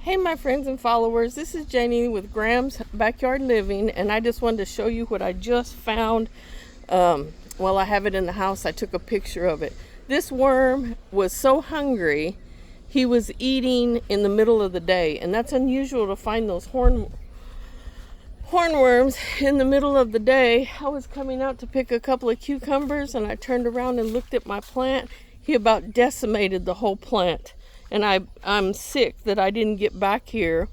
Hey my friends and followers, this is Janie with Graham's Backyard Living, and I just wanted to show you what I just found. While I have it in the house, I took a picture of it. This worm was so hungry, he was eating in the middle of the day, and that's unusual to find those hornworms in the middle of the day. I was coming out to pick a couple of cucumbers, and I turned around and looked at my plant. He about decimated the whole plant. And I'm sick that I didn't get back here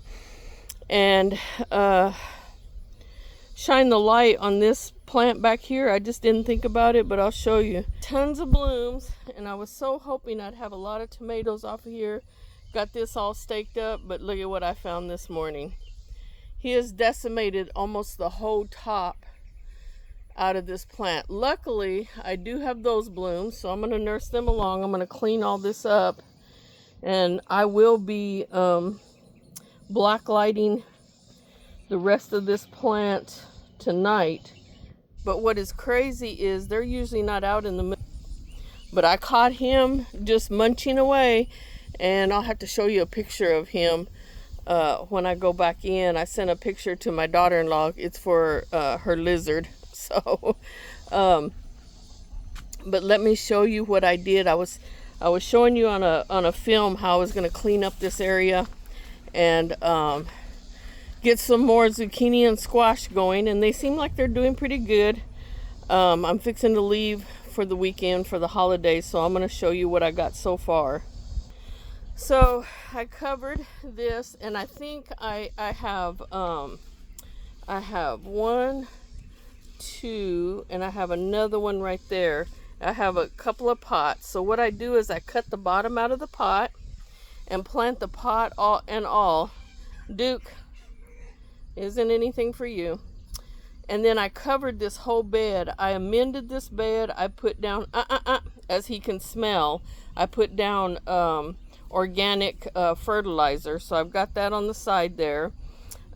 and shine the light on this plant back here. I just didn't think about it, but I'll show you. Tons of blooms, and I was so hoping I'd have a lot of tomatoes off of here. Got this all staked up, but look at what I found this morning. He has decimated almost the whole top out of this plant. Luckily, I do have those blooms, so I'm going to nurse them along. I'm going to clean all this up. And I will be black lighting the rest of this plant tonight. But what is crazy is they're usually not out in the middle. But I caught him just munching away. And I'll have to show you a picture of him when I go back in. I sent a picture to my daughter-in-law. It's for her lizard. So, but let me show you what I did. I was showing you on a film how I was going to clean up this area and get some more zucchini and squash going, and they seem like they're doing pretty good. I'm fixing to leave for the weekend for the holidays, so I'm going to show you what I got so far. So I covered this, and I think I have one, two, and I have another one right there. I have a couple of pots. So what I do is I cut the bottom out of the pot and plant the pot all. Duke, isn't anything for you. And then I covered this whole bed. I amended this bed. I put down, as he can smell, I put down organic fertilizer. So I've got that on the side there.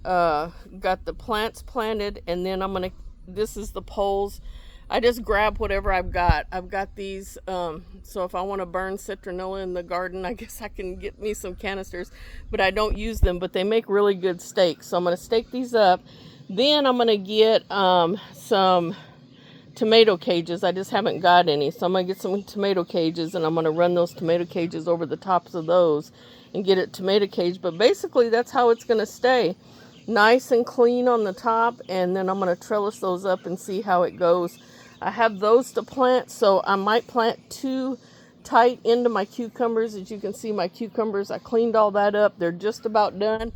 Got the plants planted, and then this is the poles. I just grab whatever I've got. I've got these, so if I want to burn citronella in the garden, I guess I can get me some canisters, but I don't use them, but they make really good stakes. So I'm going to stake these up. Then I'm going to get some tomato cages. I just haven't got any, so I'm going to get some tomato cages, and I'm going to run those tomato cages over the tops of those and get it tomato cage. But basically, that's how it's going to stay. Nice and clean on the top, and then I'm going to trellis those up and see how it goes. I have those to plant, so I might plant too tight into my cucumbers. As you can see, my cucumbers, I cleaned all that up. They're just about done.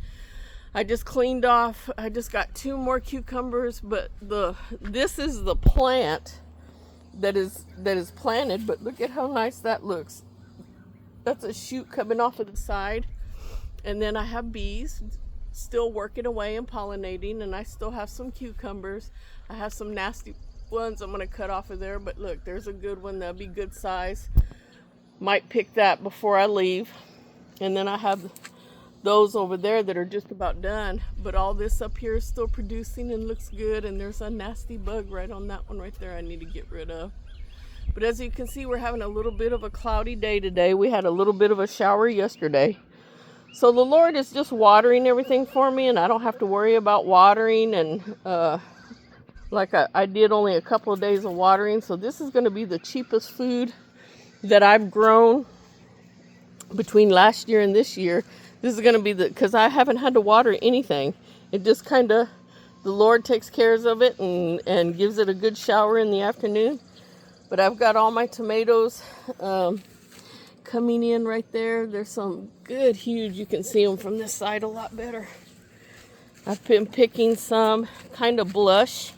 I just cleaned off. I just got 2 more cucumbers, but this is the plant that is planted, but look at how nice that looks. That's a shoot coming off of the side. And then I have bees still working away and pollinating, and I still have some cucumbers. I have some nasty ones I'm going to cut off of there, but look, there's a good one. That'll be good size. Might pick that before I leave. And then I have those over there that are just about done, but all this up here is still producing and looks good. And there's a nasty bug right on that one right there I need to get rid of. But as you can see, we're having a little bit of a cloudy day today. We had a little bit of a shower yesterday. So the Lord is just watering everything for me, and I don't have to worry about watering. And like I did only a couple of days of watering. So this is going to be the cheapest food that I've grown between last year and this year. This is going to be because I haven't had to water anything. It just kind of, the Lord takes care of it and gives it a good shower in the afternoon. But I've got all my tomatoes coming in right there. There's some good, huge. You can see them from this side a lot better. I've been picking some kind of blush,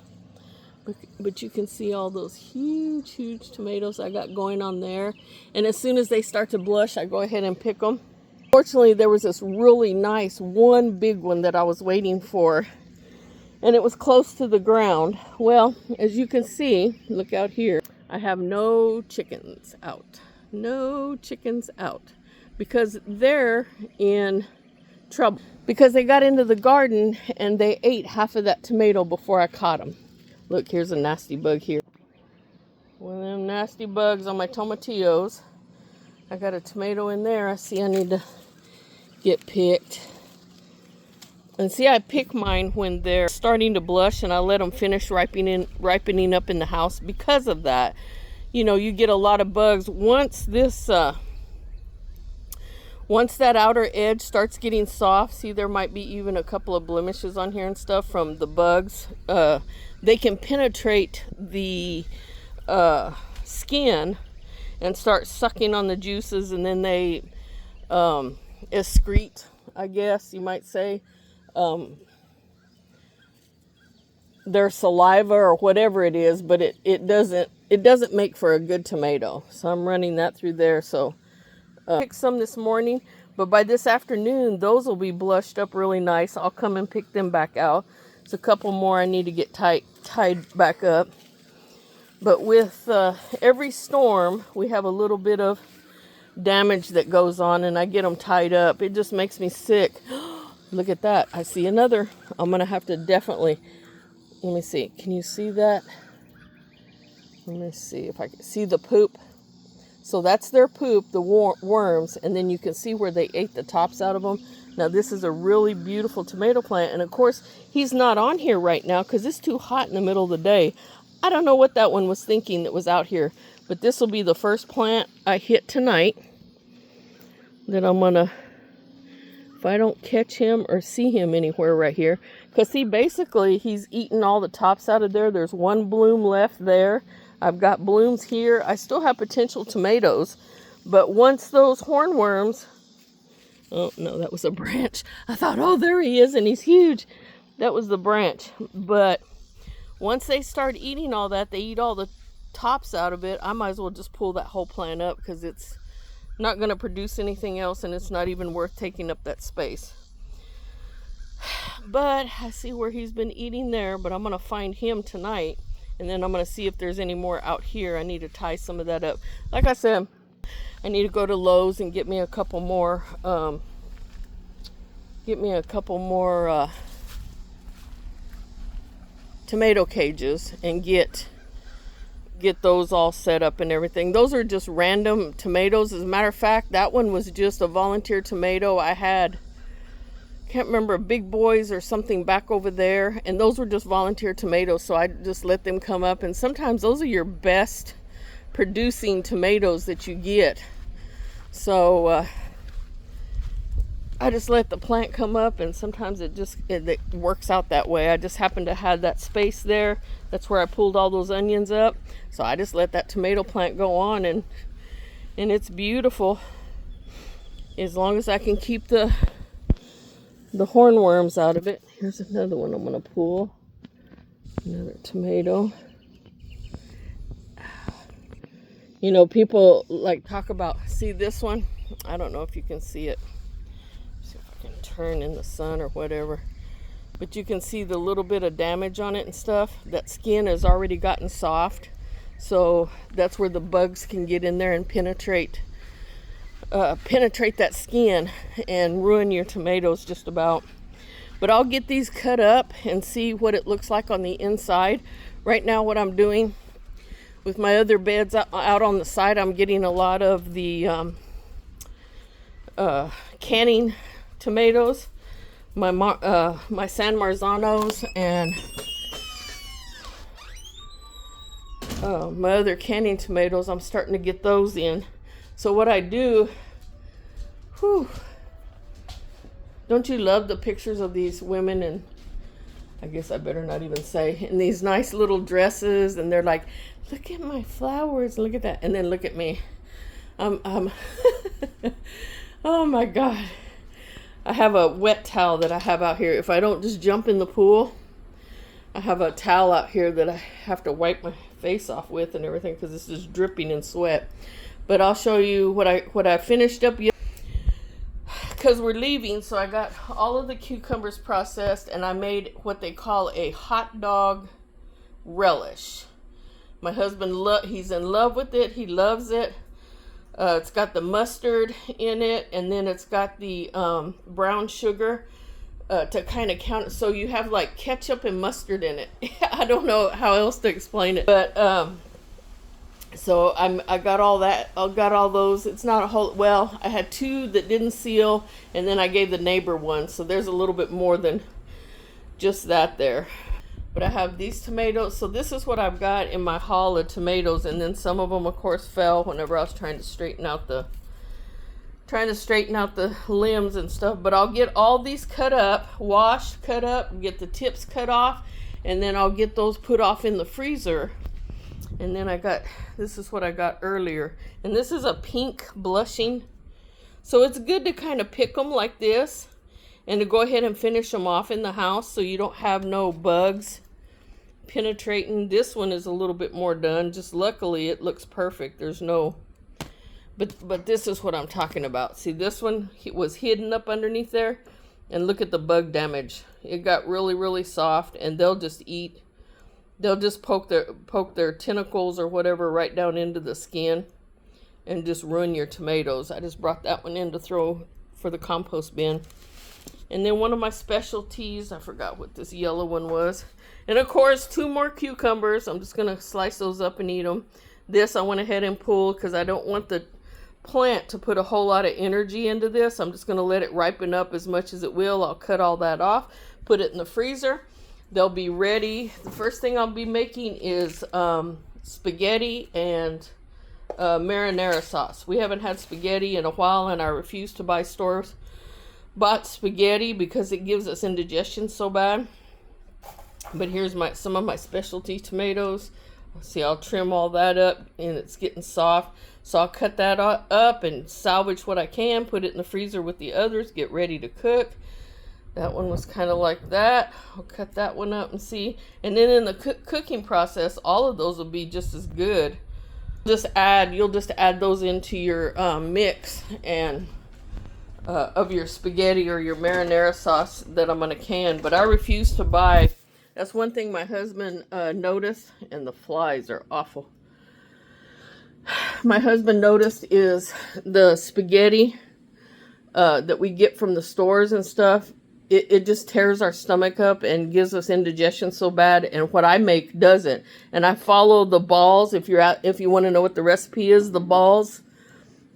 but you can see all those huge tomatoes I got going on there. And as soon as they start to blush, I go ahead and pick them. Fortunately, there was this really nice one big one that I was waiting for, and it was close to the ground. Well, as you can see, look out here. I have no chickens out. No chickens out because they're in trouble because they got into the garden and they ate half of that tomato before I caught them. Look, here's a nasty bug here. One of them nasty bugs on my tomatillos. I got a tomato in there. I see I need to get picked. And see, I pick mine when they're starting to blush, and I let them finish ripening up in the house. Because of that, you know, you get a lot of bugs. Once that outer edge starts getting soft, see, there might be even a couple of blemishes on here and stuff from the bugs. They can penetrate the skin and start sucking on the juices, and then they excrete, I guess you might say, their saliva or whatever it is, but it doesn't make for a good tomato. So I'm running that through there. So picked some this morning, but by this afternoon those will be blushed up really nice. I'll come and pick them back out. It's a couple more I need to get tied back up. But with every storm, we have a little bit of damage that goes on, and I get them tied up. It just makes me sick. Look at that. I see another. I'm going to have to definitely, let me see. Can you see that? Let me see if I can see the poop. So that's their poop, the worms, and then you can see where they ate the tops out of them. Now this is a really beautiful tomato plant, and of course he's not on here right now because it's too hot in the middle of the day. I don't know what that one was thinking that was out here, but this will be the first plant I hit tonight that I'm gonna, if I don't catch him or see him anywhere right here, because see, basically he's eaten all the tops out of there. There's one bloom left there. I've got blooms here. I still have potential tomatoes, but once those hornworms, oh no, that was a branch. I thought, oh, there he is, and he's huge. That was the branch. But once they start eating all that, they eat all the tops out of it, I might as well just pull that whole plant up because it's not going to produce anything else, and it's not even worth taking up that space. But I see where he's been eating there, but I'm going to find him tonight, and then I'm going to see if there's any more out here. I need to tie some of that up. Like I said, I need to go to Lowe's and get me a couple more tomato cages and get those all set up and everything. Those are just random tomatoes. As a matter of fact, that one was just a volunteer tomato. I had, can't remember, Big Boys or something back over there, and those were just volunteer tomatoes, so I just let them come up. And sometimes those are your best producing tomatoes that you get. So I just let the plant come up, and sometimes it works out that way. I just happened to have that space there. That's where I pulled all those onions up. So I just let that tomato plant go on, and it's beautiful. As long as I can keep the hornworms out of it. Here's another one I'm going to pull. Another tomato. You know, people like talk about, see this one? I don't know if you can see it. See if I can turn in the sun or whatever. But you can see the little bit of damage on it and stuff. That skin has already gotten soft. So that's where the bugs can get in there and penetrate that skin and ruin your tomatoes just about. But I'll get these cut up and see what it looks like on the inside. Right now what I'm doing with my other beds out on the side, I'm getting a lot of the canning tomatoes, my San Marzanos, and my other canning tomatoes. I'm starting to get those in. So what I do, don't you love the pictures of these women, and I guess I better not even say, in these nice little dresses, and they're like, look at my flowers, look at that, and then look at me. Oh my God. I have a wet towel that I have out here. If I don't just jump in the pool, I have a towel out here that I have to wipe my face off with and everything because it's just dripping in sweat. But I'll show you what I finished up because we're leaving. So I got all of the cucumbers processed, and I made what they call a hot dog relish. My husband, he's in love with it. He loves it. It's got the mustard in it, and then it's got the brown sugar to kind of count it. So you have like ketchup and mustard in it. I don't know how else to explain it. But So I got all that. I got all those. It's not a whole. Well, I had 2 that didn't seal, and then I gave the neighbor one. So there's a little bit more than just that there. But I have these tomatoes. So this is what I've got in my haul of tomatoes, and then some of them, of course, fell whenever I was trying to straighten out the limbs and stuff. But I'll get all these cut up, washed, cut up, get the tips cut off, and then I'll get those put off in the freezer. And then this is what I got earlier. And this is a pink blushing. So it's good to kind of pick them like this and to go ahead and finish them off in the house so you don't have no bugs penetrating. This one is a little bit more done. Just luckily it looks perfect. There's no... But this is what I'm talking about. See, this one was hidden up underneath there. And look at the bug damage. It got really, really soft. And they'll just eat... They'll just poke their tentacles or whatever right down into the skin and just ruin your tomatoes. I just brought that one in to throw for the compost bin. And then one of my specialties, I forgot what this yellow one was. And of course, 2 more cucumbers. I'm just going to slice those up and eat them. This I went ahead and pulled because I don't want the plant to put a whole lot of energy into this. I'm just going to let it ripen up as much as it will. I'll cut all that off, put it in the freezer. They'll be ready. The first thing I'll be making is spaghetti and marinara sauce. We haven't had spaghetti in a while, and I refuse to buy store-bought spaghetti because it gives us indigestion so bad. But here's some of my specialty tomatoes. See, I'll trim all that up, and it's getting soft. So I'll cut that up and salvage what I can, put it in the freezer with the others, get ready to cook. That one was kind of like that. I'll cut that one up and see. And then in the cooking process, all of those will be just as good. You'll just add those into your mix and of your spaghetti or your marinara sauce that I'm gonna can. But I refuse to buy. That's one thing my husband noticed, and the flies are awful. My husband noticed is the spaghetti that we get from the stores and stuff. It just tears our stomach up and gives us indigestion so bad. And what I make doesn't. And I follow the balls. If you want to know what the recipe is, the balls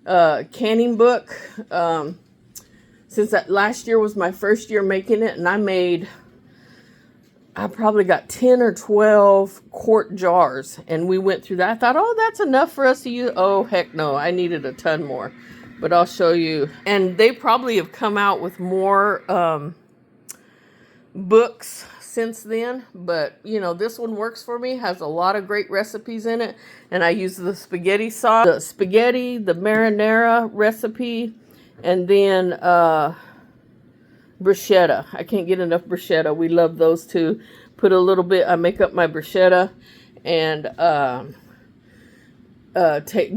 canning book. Since last year was my first year making it, and I probably got 10 or 12 quart jars, and we went through that. I thought, oh, that's enough for us to use. Oh, heck no, I needed a ton more. But I'll show you. And they probably have come out with more books since then. But, you know, this one works for me. Has a lot of great recipes in it. And I use the spaghetti sauce, the spaghetti, the marinara recipe, and then bruschetta. I can't get enough bruschetta. We love those too. Put a little bit, I make up my bruschetta and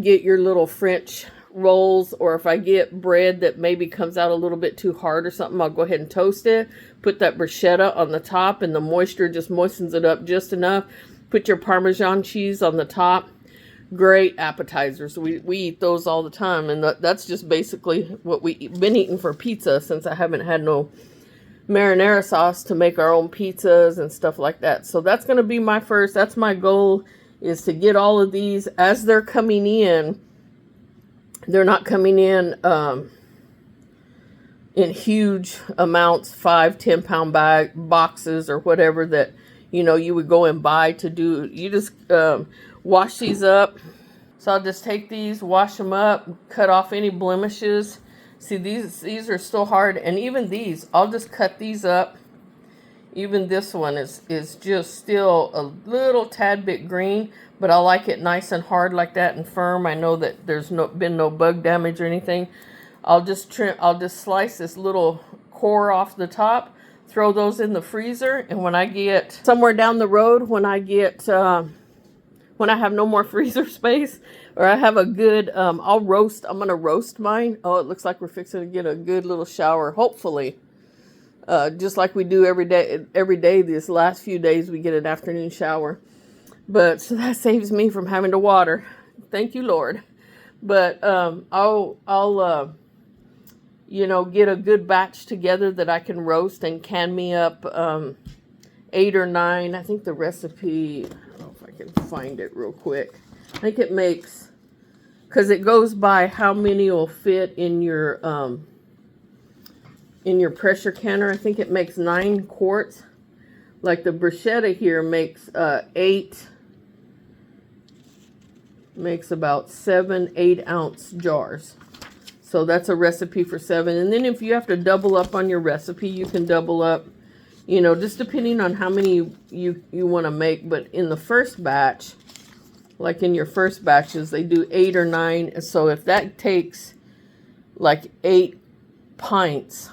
get your little French rolls, or if I get bread that maybe comes out a little bit too hard or something, I'll go ahead and toast it. Put that bruschetta on the top, and the moisture just moistens it up just enough. Put your Parmesan cheese on the top. Great appetizers. We eat those all the time, and that's just basically what we've been eating for pizza since I haven't had no marinara sauce to make our own pizzas and stuff like that. So that's going to be that's my goal, is to get all of these as they're coming in. They're not coming in huge amounts, 5-10 pound boxes or whatever that, you know, you would go and buy to do. You just wash these up. So I'll just take these, wash them up, cut off any blemishes. See, these are still hard, and even these, I'll just cut these up. Even this one is just still a little tad bit green, but I like it nice and hard like that and firm. I know that there's been no bug damage or anything. I'll just slice this little core off the top, throw those in the freezer, and when I get somewhere down the road, when I have no more freezer space, or I have a good, I'm going to roast mine. Oh, it looks like we're fixing to get a good little shower, hopefully. Just like we do every day, these last few days, we get an afternoon shower. But, so that saves me from having to water. Thank you, Lord. But, I'll get a good batch together that I can roast and can me up, 8 or 9. I think the recipe, I don't know if I can find it real quick. I think it makes, because it goes by how many will fit in your pressure canner. I think it makes 9 quarts. Like the bruschetta here makes 8, makes about 7 8-ounce jars. So that's a recipe for 7. And then if you have to double up on your recipe, you can double up, you know, just depending on how many you want to make. But in the first batch, like in your first batches, they do 8 or 9. So if that takes like 8 pints,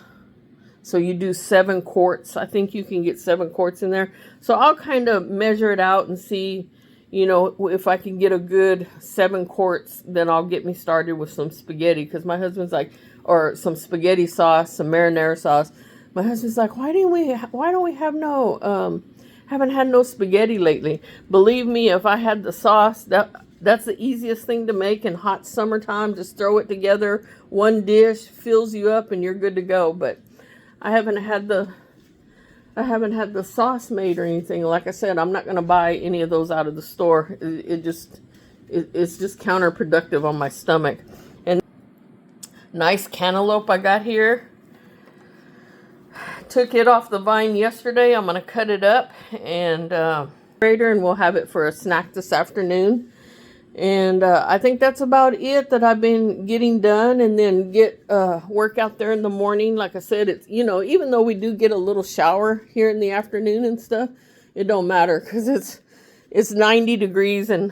so you do 7 quarts, I think you can get 7 quarts in there. So I'll kind of measure it out and see, you know, if I can get a good 7 quarts, then I'll get me started with some spaghetti. Because my husband's like, or some spaghetti sauce, some marinara sauce. My husband's like, why don't we have no, haven't had no spaghetti lately. Believe me, if I had the sauce, that's the easiest thing to make in hot summertime. Just throw it together, one dish, fills you up, and you're good to go. But I haven't had the sauce made or anything. Like I said, I'm not going to buy any of those out of the store. It's just counterproductive on my stomach. And nice cantaloupe I got here. Took it off the vine yesterday. I'm going to cut it up and we'll have it for a snack this afternoon. And I think that's about it that I've been getting done, and then get work out there in the morning. Like I said, it's, you know, even though we do get a little shower here in the afternoon and stuff, it don't matter because it's 90 degrees and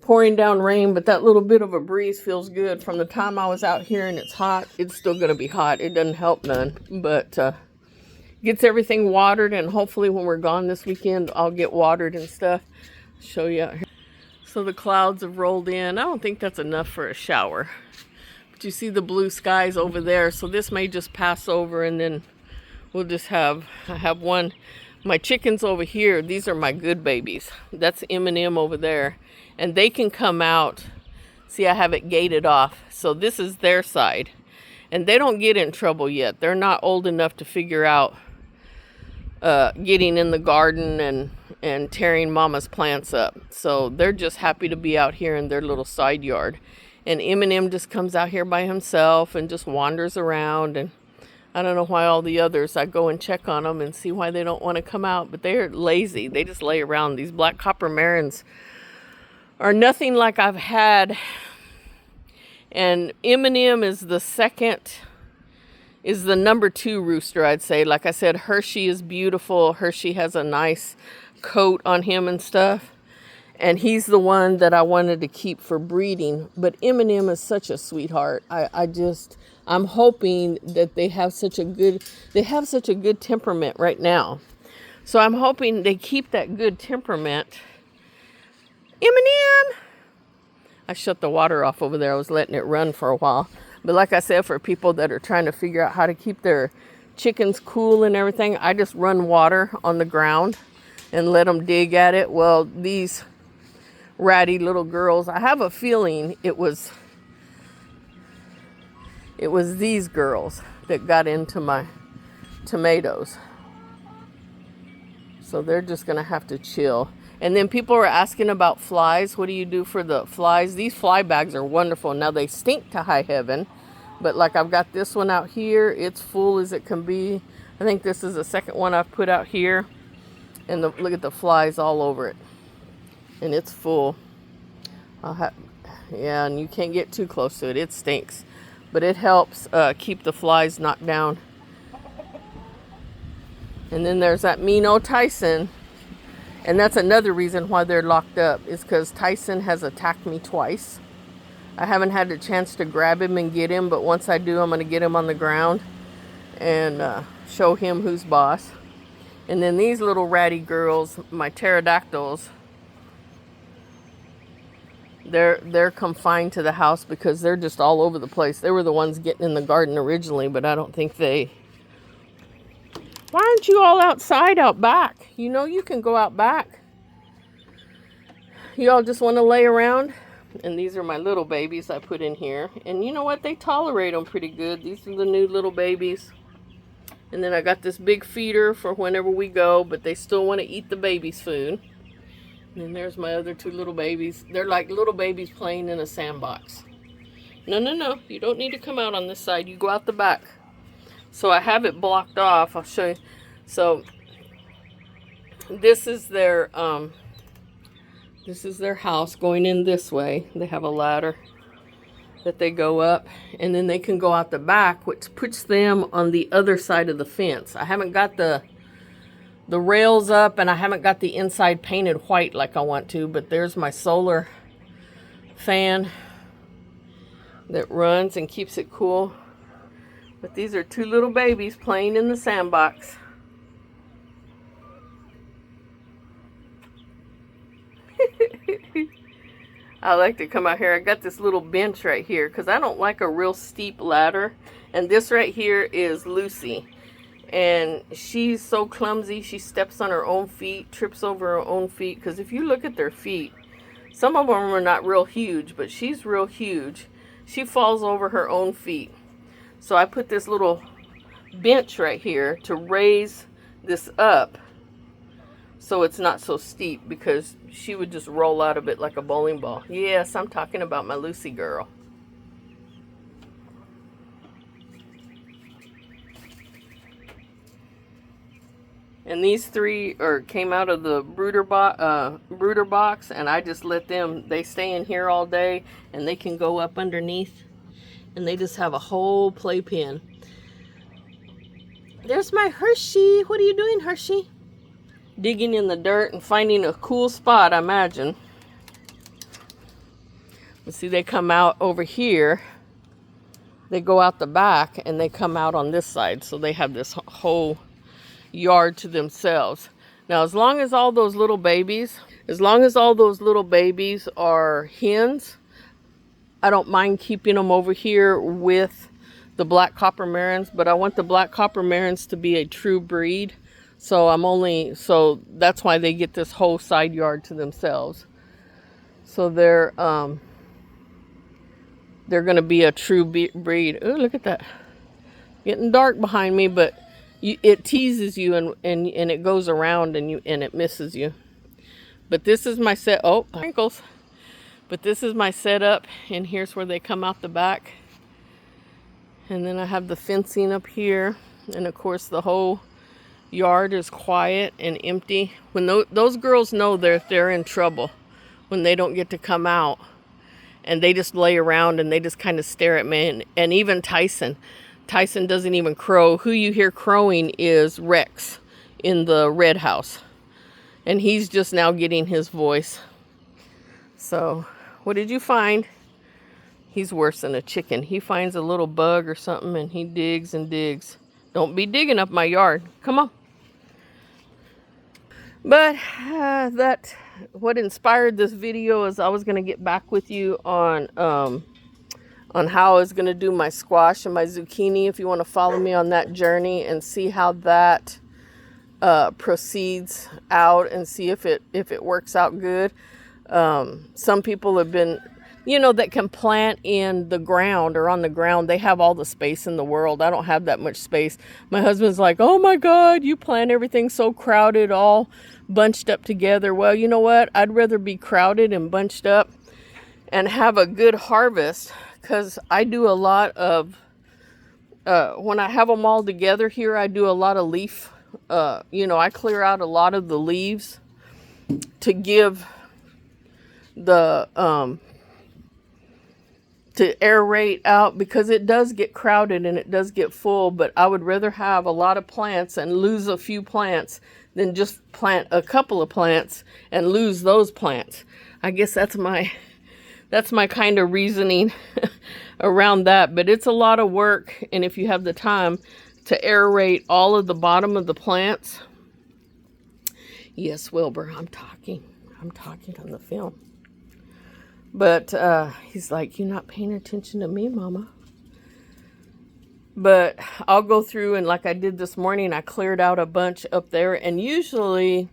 pouring down rain, but that little bit of a breeze feels good. From the time I was out here and it's hot, it's still going to be hot. It doesn't help none, but gets everything watered, and hopefully when we're gone this weekend, I'll get watered and stuff. Show you out here. So the clouds have rolled in. I don't think that's enough for a shower. But you see the blue skies over there. So this may just pass over, and then we'll just I have one. My chickens over here, these are my good babies. That's M&M over there. And they can come out. See, I have it gated off. So this is their side. And they don't get in trouble yet. They're not old enough to figure out getting in the garden and tearing mama's plants up. So they're just happy to be out here in their little side yard. And M&M just comes out here by himself and just wanders around. And I don't know why all the others, I go and check on them and see why they don't want to come out. But they're lazy. They just lay around. These black copper marins are nothing like I've had. And M&M is the number 2 rooster, I'd say. Like I said, Hershey is beautiful. Hershey has a nice coat on him and stuff. And he's the one that I wanted to keep for breeding. But M&M is such a sweetheart. I'm hoping that they have such a good temperament right now. So I'm hoping they keep that good temperament. M&M! I shut the water off over there. I was letting it run for a while. But like I said, for people that are trying to figure out how to keep their chickens cool and everything, I just run water on the ground and let them dig at it. Well, these ratty little girls, I have a feeling it was these girls that got into my tomatoes. So they're just going to have to chill. And then people are asking about flies. What do you do for the flies? These fly bags are wonderful. Now they stink to high heaven. But like I've got this one out here. It's full as it can be. I think this is the second one I've put out here. And look at the flies all over it. And it's full. Yeah, and you can't get too close to it. It stinks. But it helps keep the flies knocked down. And then there's that mean old Tyson. And that's another reason why they're locked up, is because Tyson has attacked me twice. I haven't had the chance to grab him and get him, but once I do, I'm going to get him on the ground and show him who's boss. And then these little ratty girls, my pterodactyls, they're confined to the house because they're just all over the place. They were the ones getting in the garden originally, but I don't think they... Why aren't you all outside out back? You know you can go out back. You all just want to lay around? And these are my little babies I put in here. And you know what? They tolerate them pretty good. These are the new little babies. And then I got this big feeder for whenever we go, but they still want to eat the baby's food. And there's my other two little babies. They're like little babies playing in a sandbox. No, no, no. You don't need to come out on this side. You go out the back. So I have it blocked off. I'll show you. So this is their house going in this way. They have a ladder that they go up, and then they can go out the back, which puts them on the other side of the fence. I haven't got the rails up, and I haven't got the inside painted white like I want to, but there's my solar fan that runs and keeps it cool. But these are two little babies playing in the sandbox. I like to come out here. I got this little bench right here because I don't like a real steep ladder. And this right here is Lucy. And she's so clumsy. She steps on her own feet, trips over her own feet. Because if you look at their feet, some of them are not real huge, but she's real huge. She falls over her own feet. So I put this little bench right here to raise this up so it's not so steep, because she would just roll out of it like a bowling ball. Yes, I'm talking about my Lucy girl. And these three came out of the brooder box, and I just let them, they stay in here all day, and they can go up underneath, and they just have a whole playpen. There's my Hershey. What are you doing, Hershey? Digging in the dirt and finding a cool spot, I imagine. But see, they come out over here. They go out the back, and they come out on this side, so they have this whole yard to themselves. Now, as long as all those little babies are hens, I don't mind keeping them over here with the black copper marins, but I want the black copper marins to be a true breed. So that's why they get this whole side yard to themselves. So they're going to be a true breed. Oh, look at that. Getting dark behind me, but it teases you and it goes around and it misses you. But this is my ankles. But this is my setup, and here's where they come out the back. And then I have the fencing up here, and of course the whole yard is quiet and empty. When those girls know they're in trouble when they don't get to come out, and they just lay around and they just kind of stare at me. And even Tyson doesn't even crow. Who you hear crowing is Rex in the red house, and he's just now getting his voice. So what did you find? He's worse than a chicken. He finds a little bug or something, and he digs and digs. Don't be digging up my yard. Come on. But what inspired this video is I was going to get back with you on how I was going to do my squash and my zucchini. If you want to follow me on that journey and see how that proceeds out, and see if it works out good. Some people have been, that can plant in the ground or on the ground. They have all the space in the world. I don't have that much space. My husband's like, oh my God, you plant everything so crowded, all bunched up together. Well, you know what? I'd rather be crowded and bunched up and have a good harvest, because I do a lot of, when I have them all together here, I do a lot of leaf, I clear out a lot of the leaves to give the, to aerate out, because it does get crowded and it does get full. But I would rather have a lot of plants and lose a few plants than just plant a couple of plants and lose those plants. I guess that's my kind of reasoning around that. But it's a lot of work, and if you have the time to aerate all of the bottom of the plants. Yes, Wilbur, I'm talking on the film. But he's like, you're not paying attention to me, Mama. But I'll go through, and like I did this morning, I cleared out a bunch up there. And usually,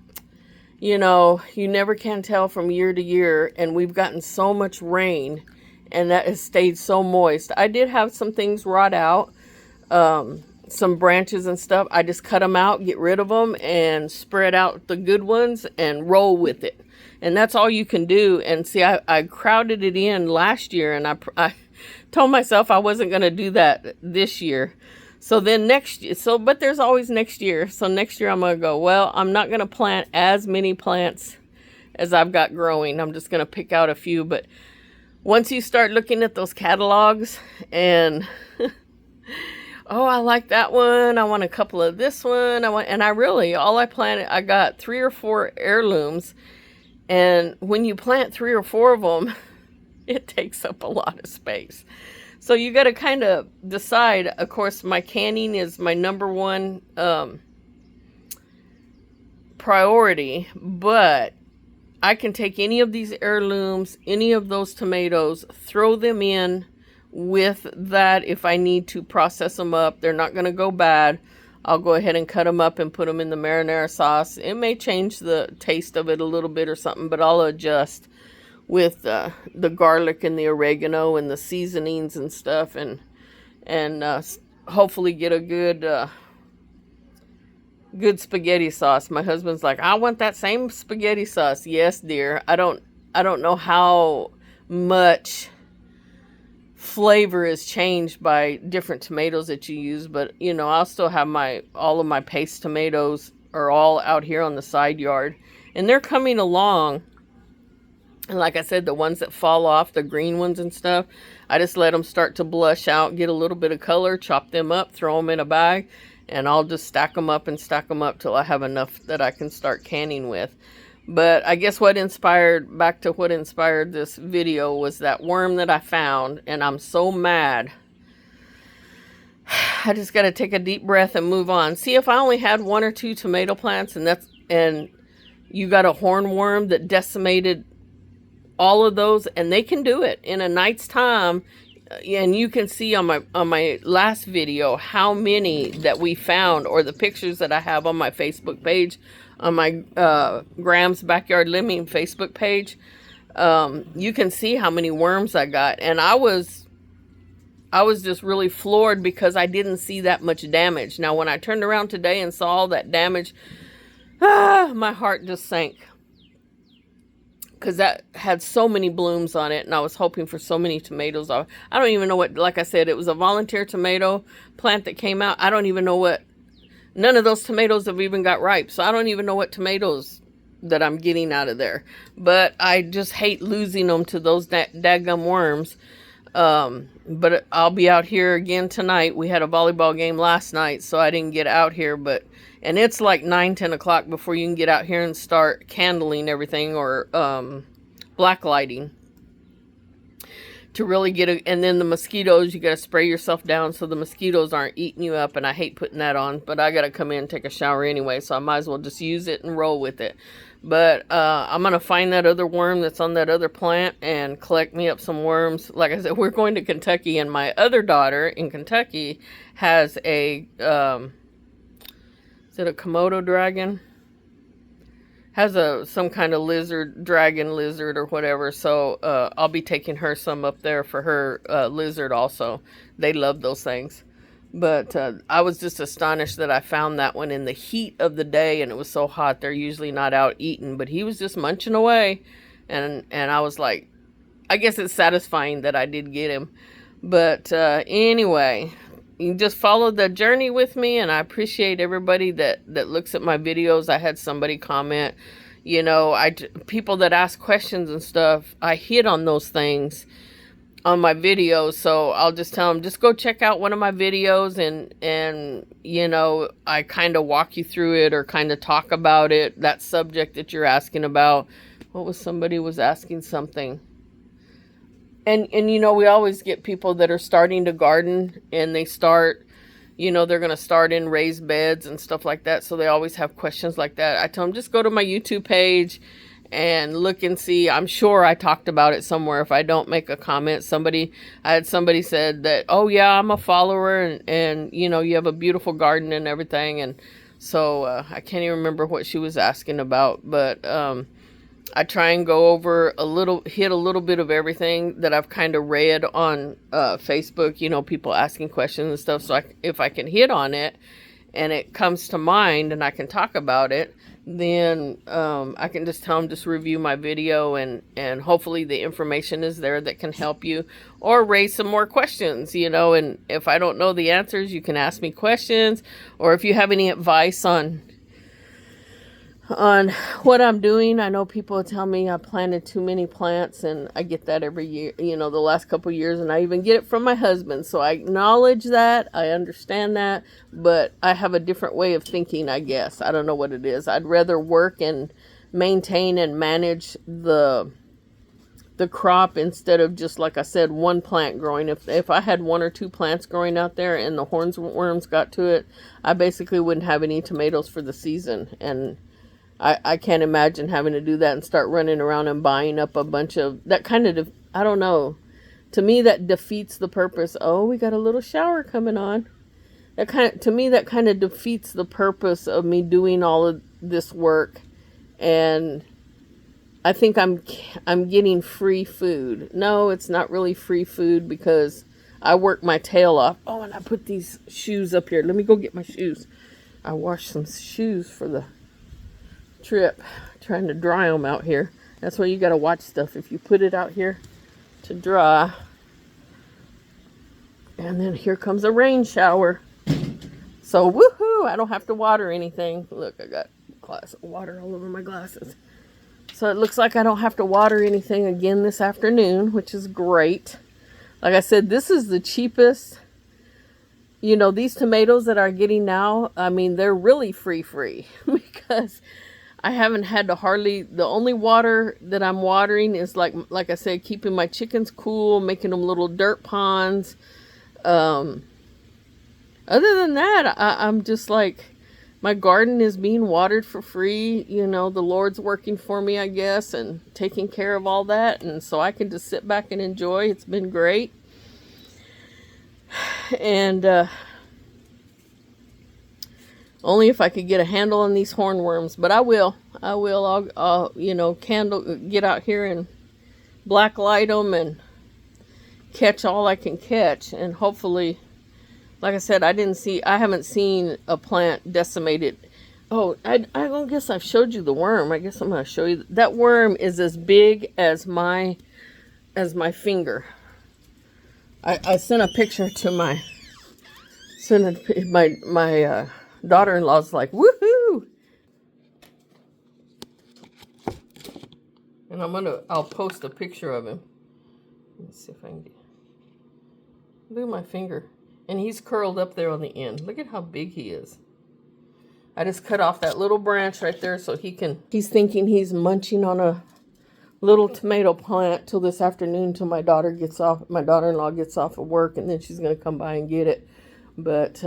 you never can tell from year to year. And we've gotten so much rain, and that has stayed so moist. I did have some things rot out, some branches and stuff. I just cut them out, get rid of them, and spread out the good ones and roll with it. And that's all you can do. And see, I crowded it in last year, and I told myself I wasn't going to do that this year. So then next year, but there's always next year. So next year I'm going to go, well, I'm not going to plant as many plants as I've got growing. I'm just going to pick out a few. But once you start looking at those catalogs and, oh, I like that one. I want a couple of this one. I planted, I got 3 or 4 heirlooms. And when you plant 3 or 4 of them, it takes up a lot of space. So you got to kind of decide. Of course, my canning is my #1 priority, but I can take any of these heirlooms, any of those tomatoes, throw them in with that if I need to process them up. They're not going to go bad. I'll go ahead and cut them up and put them in the marinara sauce. It may change the taste of it a little bit or something, but I'll adjust with the garlic and the oregano and the seasonings and stuff, and hopefully get a good spaghetti sauce. My husband's like, I want that same spaghetti sauce. Yes, dear. I don't know how much flavor is changed by different tomatoes that you use, but you know, I'll still have all of my paste tomatoes are all out here on the side yard, and they're coming along. And like I said, the ones that fall off, the green ones and stuff, I just let them start to blush out, get a little bit of color, chop them up, throw them in a bag, and I'll just stack them up till I have enough that I can start canning with. But I guess what inspired this video was that worm that I found, and I'm so mad. I just got to take a deep breath and move on. See, if I only had 1 or 2 tomato plants, and you got a hornworm that decimated all of those, and they can do it in a night's time. And you can see on my last video how many that we found, or the pictures that I have on my Facebook page, on my Graham's Backyard Living Facebook page. You can see how many worms I got, and I was just really floored because I didn't see that much damage. Now when I turned around today and saw all that damage, my heart just sank, because that had so many blooms on it, and I was hoping for so many tomatoes. I don't even know what, like I said, it was a volunteer tomato plant that came out. I don't even know what, none of those tomatoes have even got ripe, so I don't even know what tomatoes that I'm getting out of there. But I just hate losing them to those daggum worms. But I'll be out here again tonight. We had a volleyball game last night, so I didn't get out here, and it's like 9-10 o'clock before you can get out here and start candling everything, or black lighting, to really get and then the mosquitoes, you got to spray yourself down so the mosquitoes aren't eating you up, and I hate putting that on, but I got to come in and take a shower anyway, so I might as well just use it and roll with it. But I'm going to find that other worm that's on that other plant and collect me up some worms. Like I said, we're going to Kentucky, and my other daughter in Kentucky has a is it a Komodo dragon? Has some kind of dragon lizard or whatever. So I'll be taking her some up there for her lizard also. They love those things. But I was just astonished that I found that one in the heat of the day, and it was so hot. They're usually not out eating, but he was just munching away, and I was like, I guess it's satisfying that I did get him. But anyway, you just follow the journey with me, and I appreciate everybody that looks at my videos. I had somebody comment, you know, people that ask questions and stuff, I hit on those things on my videos, so I'll just tell them, just go check out one of my videos, and you know, I kind of walk you through it, or kind of talk about it, that subject that you're asking about. Somebody was asking something. And you know, we always get people that are starting to garden, and they start, you know, they're going to start in raised beds and stuff like that, so they always have questions like that. I tell them, just go to my YouTube page and look and see. I'm sure I talked about it somewhere. If I don't make a comment, I had somebody said that, oh yeah, I'm a follower, and you know, you have a beautiful garden and everything. And so I can't even remember what she was asking about, but I try and go over hit a little bit of everything that I've kind of read on Facebook, you know, people asking questions and stuff. So if I can hit on it and it comes to mind and I can talk about it, then I can just tell them, just review my video, and hopefully the information is there that can help you, or raise some more questions, and if I don't know the answers, you can ask me questions, or if you have any advice on what I'm doing. I know people tell me I planted too many plants, and I get that every year, the last couple years, and I even get it from my husband. So I acknowledge that, I understand that, but I have a different way of thinking, I guess. I don't know what it is. I'd rather work and maintain and manage the crop instead of just, like I said, one plant growing. If I had one or two plants growing out there and the hornworms got to it, I basically wouldn't have any tomatoes for the season. And I can't imagine having to do that and start running around and buying up a bunch of that kind of, I don't know. To me, that defeats the purpose. Oh, we got a little shower coming on. To me, that kind of defeats the purpose of me doing all of this work. And I think I'm getting free food. No, it's not really free food, because I work my tail off. Oh, and I put these shoes up here. Let me go get my shoes. I washed some shoes for the trip, trying to dry them out here. That's why you got to watch stuff. If you put it out here to dry, and then here comes a rain shower, so woohoo, I don't have to water anything. Look, I got a glass of water all over my glasses. So it looks like I don't have to water anything again this afternoon, which is great. Like I said, this is the cheapest. These tomatoes that I'm getting now, I mean, they're really free because I haven't had to the only water that I'm watering is like I said, keeping my chickens cool, making them little dirt ponds. Other than that, I'm just like, my garden is being watered for free. The Lord's working for me, I guess, and taking care of all that. And so I can just sit back and enjoy. It's been great. And, only if I could get a handle on these hornworms, but I will. I'll get out here and black light them and catch all I can catch. And hopefully, like I said, I haven't seen a plant decimated. Oh, I don't guess I've showed you the worm. I guess I'm going to show you. That worm is as big as my finger. I sent a picture to my daughter-in-law's like, woohoo! And I'll post a picture of him. Let's see if I can get. Look at my finger. And he's curled up there on the end. Look at how big he is. I just cut off that little branch right there so he's thinking he's munching on a little tomato plant till this afternoon, till my daughter-in-law gets off of work, and then she's going to come by and get it. But,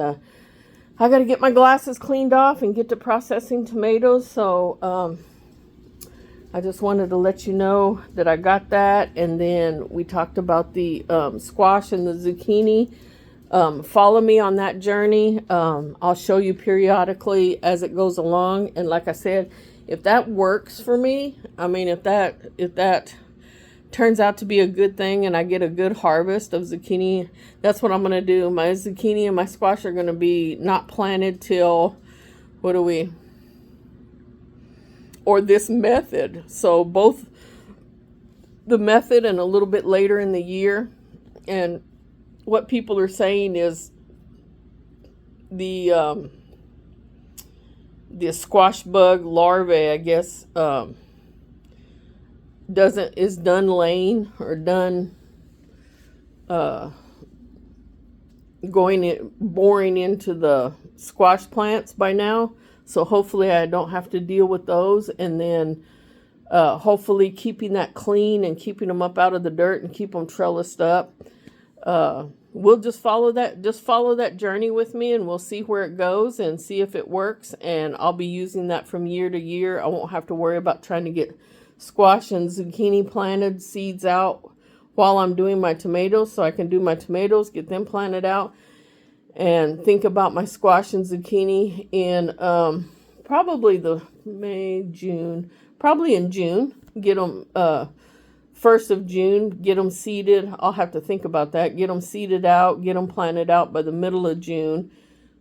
I got to get my glasses cleaned off and get to processing tomatoes. So I just wanted to let you know that I got that. And then we talked about the squash and the zucchini. Follow me on that journey. I'll show you periodically as it goes along. And like I said, if that works for me, I mean, if that turns out to be a good thing and I get a good harvest of zucchini, that's what I'm going to do. My zucchini and my squash are going to be not planted till, or this method. So both the method and a little bit later in the year. And what people are saying is the squash bug larvae, I guess, is done laying or done boring into the squash plants by now. So hopefully I don't have to deal with those. And then hopefully keeping that clean and keeping them up out of the dirt and keep them trellised up. We'll just follow that journey with me, and we'll see where it goes and see if it works. And I'll be using that from year to year. I won't have to worry about trying to get squash and zucchini planted seeds out while I'm doing my tomatoes, so I can do my tomatoes, get them planted out, and think about my squash and zucchini in probably in June. Get them 1st of June, get them seeded. I'll have to think about that. Get them seeded out, get them planted out by the middle of June,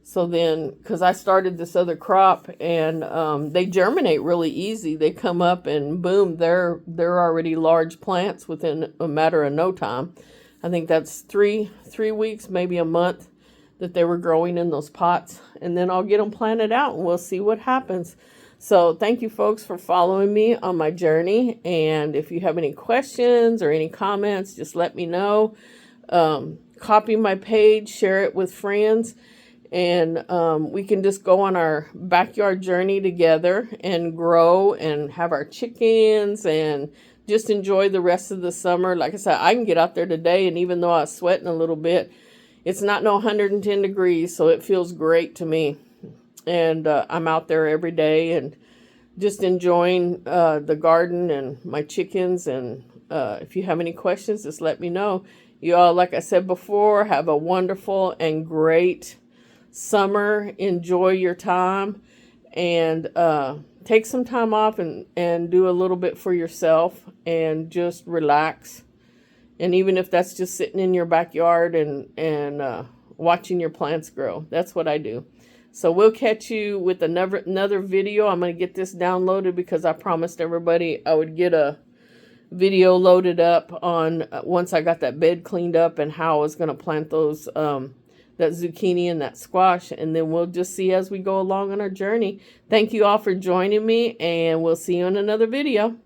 So then, because I started this other crop, and they germinate really easy. They come up and boom, they're already large plants within a matter of no time. I think that's three weeks, maybe a month, that they were growing in those pots. And then I'll get them planted out and we'll see what happens. So thank you folks for following me on my journey. And if you have any questions or any comments, just let me know. Copy my page, share it with friends. And we can just go on our backyard journey together and grow and have our chickens and just enjoy the rest of the summer. Like I said, I can get out there today, and even though I was sweating a little bit, it's not no 110 degrees, so it feels great to me. And I'm out there every day and just enjoying the garden and my chickens. And if you have any questions, just let me know. You all, like I said before, have a wonderful and great summer. Enjoy your time, and take some time off and do a little bit for yourself and just relax. And even if that's just sitting in your backyard and watching your plants grow, that's what I do. So we'll catch you with another video. I'm going to get this downloaded because I promised everybody I would get a video loaded up on once I got that bed cleaned up and how I was going to plant those that zucchini and that squash, and then we'll just see as we go along on our journey. Thank you all for joining me, and we'll see you in another video.